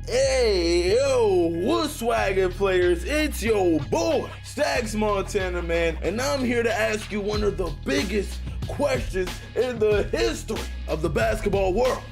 Hey, yo, what's swaggin' players? It's your boy, Stacks Montana, man, and I'm here to ask you one of the biggest questions in the history of the basketball world.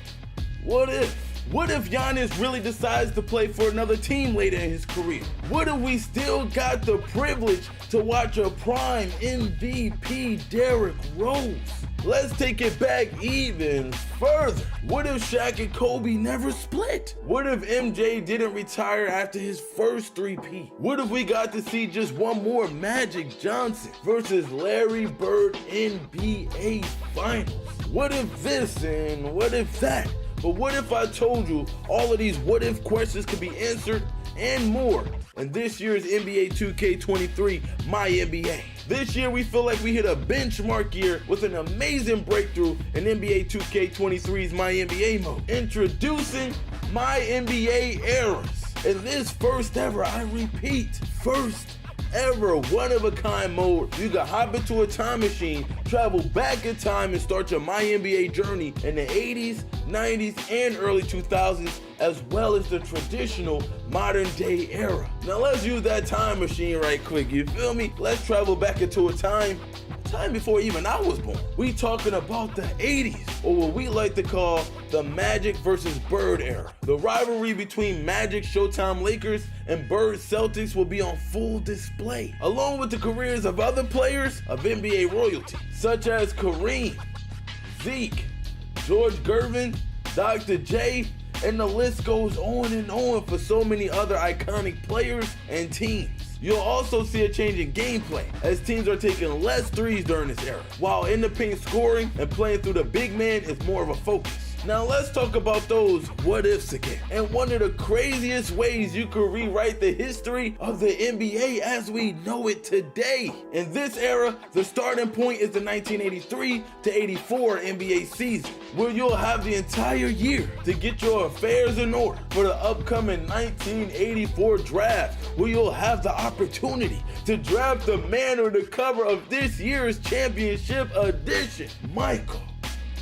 What if Giannis really decides to play for another team later in his career? What if we still got the privilege to watch a prime MVP Derrick Rose? Let's take it back even further. What if Shaq and Kobe never split? What if MJ didn't retire after his first three-peat? What if we got to see just one more Magic Johnson versus Larry Bird NBA Finals? What if this and what if that? But what if I told you all of these what if questions could be answered and more in this year's NBA 2K23 MYNBA? This year we feel like we hit a benchmark year with an amazing breakthrough in NBA 2K23's MYNBA mode. Introducing MYNBA Eras. In this first ever, I repeat, first ever one-of-a-kind mode, you can hop into a time machine, travel back in time, and start your MYNBA journey in the 80s, 90s, and early 2000s, as well as the traditional modern-day era. Now let's use that time machine right quick, you feel me? Let's travel back into a time before even I was born. We talking about the 80s, or what we like to call the Magic versus Bird era. The rivalry between Magic Showtime Lakers and Bird Celtics will be on full display, along with the careers of other players of NBA royalty, such as Kareem, Zeke, George Gervin, Dr. J, and the list goes on and on for so many other iconic players and teams. You'll also see a change in gameplay as teams are taking less threes during this era, while in the paint scoring and playing through the big man is more of a focus. Now let's talk about those what ifs again. And one of the craziest ways you could rewrite the history of the NBA as we know it today. In this era, the starting point is the 1983 to 84 NBA season, where you'll have the entire year to get your affairs in order for the upcoming 1984 draft, where you'll have the opportunity to draft the man on the cover of this year's championship edition, Michael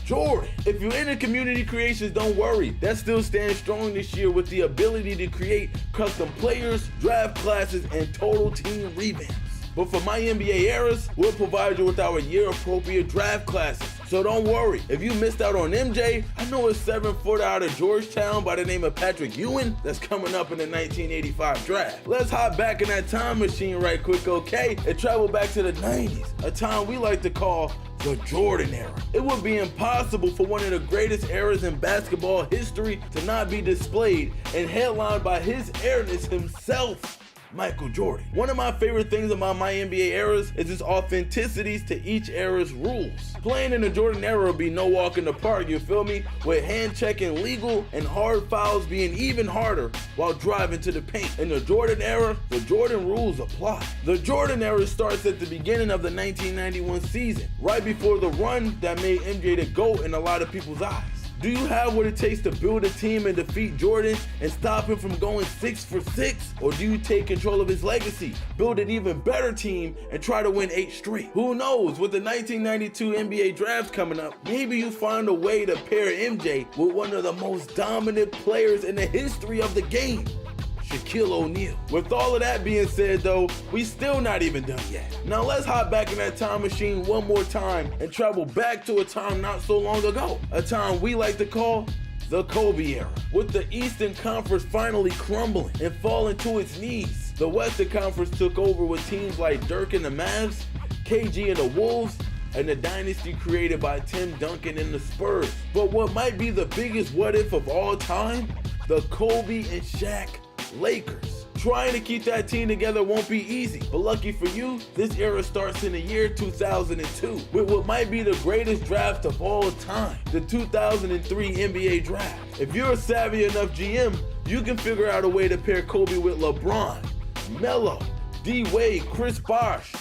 Jordan. If you're into community creations, don't worry. That still stands strong this year with the ability to create custom players, draft classes, and total team revamps. But for MYNBA Eras, we'll provide you with our year-appropriate draft classes. So don't worry, if you missed out on MJ, I know a 7-footer out of Georgetown by the name of Patrick Ewing that's coming up in the 1985 draft. Let's hop back in that time machine right quick, okay? And travel back to the 90s, a time we like to call the Jordan era. It would be impossible for one of the greatest eras in basketball history to not be displayed and headlined by his airness himself, Michael Jordan. One of my favorite things about MYNBA Eras is its authenticities to each era's rules. Playing in the Jordan era will be no walk in the park, you feel me? With hand checking legal and hard fouls being even harder while driving to the paint. In the Jordan era, the Jordan rules apply. The Jordan era starts at the beginning of the 1991 season, right before the run that made MJ the GOAT in a lot of people's eyes. Do you have what it takes to build a team and defeat Jordan and stop him from going 6 for 6? Or do you take control of his legacy, build an even better team, and try to win 8 straight? Who knows, with the 1992 NBA draft coming up, maybe you find a way to pair MJ with one of the most dominant players in the history of the game, Shaquille O'Neal. With all of that being said though, we still not even done yet. Now let's hop back in that time machine one more time and travel back to a time not so long ago. A time we like to call the Kobe era. With the Eastern Conference finally crumbling and falling to its knees, the Western Conference took over with teams like Dirk and the Mavs, KG and the Wolves, and the dynasty created by Tim Duncan and the Spurs. But what might be the biggest what if of all time? The Kobe and Shaq Lakers. Trying to keep that team together won't be easy, but lucky for you, this era starts in the year 2002 with what might be the greatest draft of all time, the 2003 NBA draft. If you're a savvy enough GM, you can figure out a way to pair Kobe with LeBron, Melo, D-Wade, Chris Bosh,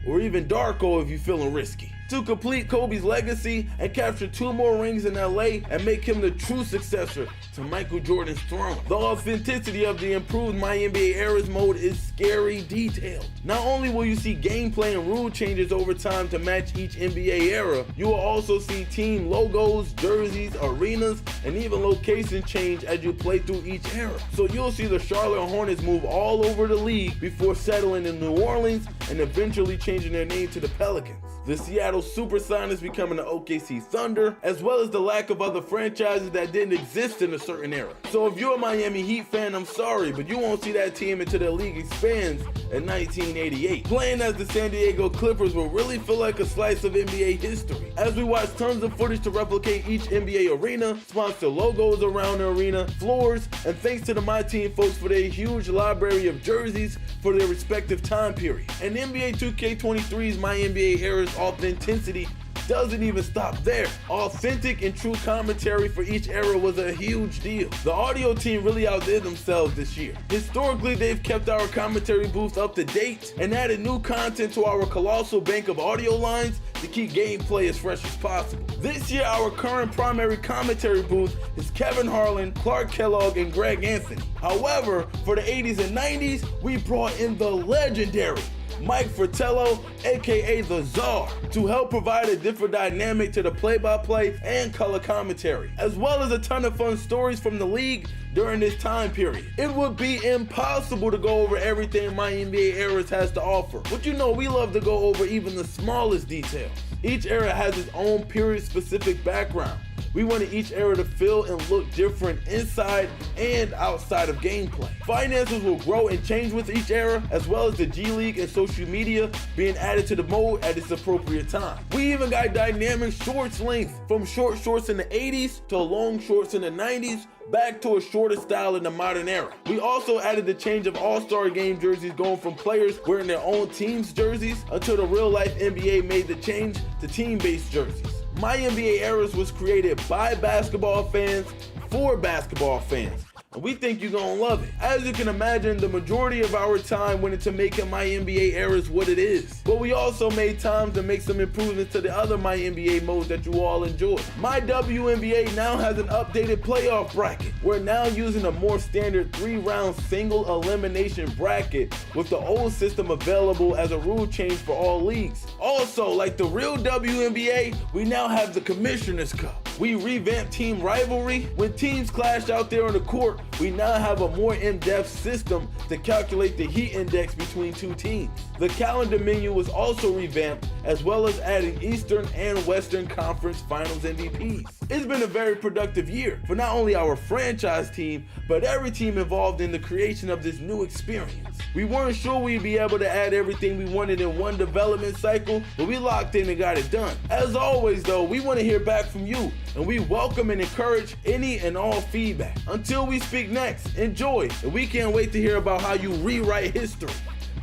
or even Darko if you're feeling risky. to complete Kobe's legacy and capture 2 more rings in LA and make him the true successor to Michael Jordan's throne. The authenticity of the improved MyNBA Eras mode is scary detailed. Not only will you see gameplay and rule changes over time to match each NBA era, you will also see team logos, jerseys, arenas, and even location change as you play through each era. So you'll see the Charlotte Hornets move all over the league before settling in New Orleans and eventually changing their name to the Pelicans. The Seattle Supersonics becoming the OKC Thunder, as well as the lack of other franchises that didn't exist in a certain era. So if you're a Miami Heat fan, I'm sorry, but you won't see that team until the league expands in 1988. Playing as the San Diego Clippers will really feel like a slice of NBA history, as we watch tons of footage to replicate each NBA arena, sponsor logos around the arena, floors, and thanks to the My Team folks for their huge library of jerseys for their respective time period. And NBA 2K23's MyNBA Era's authenticity doesn't even stop there. Authentic and true commentary for each era was a huge deal. The audio team really outdid themselves this year. Historically, they've kept our commentary booth up to date and added new content to our colossal bank of audio lines to keep gameplay as fresh as possible. This year, our current primary commentary booth is Kevin Harlan, Clark Kellogg, and Greg Anthony. However, for the 80s and 90s, we brought in the legendary Mike Fratello, aka the Czar, to help provide a different dynamic to the play-by-play and color commentary, as well as a ton of fun stories from the league during this time period. It would be impossible to go over everything MyNBA Eras has to offer, but you know we love to go over even the smallest details. Each era has its own period-specific background. We wanted each era to feel and look different inside and outside of gameplay. Finances will grow and change with each era, as well as the G League and social media being added to the mode at its appropriate time. We even got dynamic shorts length, from short shorts in the 80s to long shorts in the 90s, back to a shorter style in the modern era. We also added the change of All-Star Game jerseys, going from players wearing their own team's jerseys until the real-life NBA made the change to team-based jerseys. MyNBA Eras was created by basketball fans for basketball fans, and we think you're gonna love it. As you can imagine, the majority of our time went into making MyNBA Eras what it is, but we also made time to make some improvements to the other MyNBA modes that you all enjoy. My WNBA now has an updated playoff bracket. We're now using a more standard 3-round single elimination bracket, with the old system available as a rule change for all leagues. Also, like the real WNBA, we now have the Commissioner's Cup. We revamped team rivalry. When teams clash out there on the court, we now have a more in-depth system to calculate the heat index between two teams. The calendar menu was also revamped, as well as adding Eastern and Western Conference Finals MVPs. It's been a very productive year for not only our franchise team, but every team involved in the creation of this new experience. We weren't sure we'd be able to add everything we wanted in one development cycle, but we locked in and got it done. As always though, we want to hear back from you, and we welcome and encourage any and all feedback. Until we speak next, enjoy, and we can't wait to hear about how you rewrite history.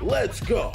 Let's go.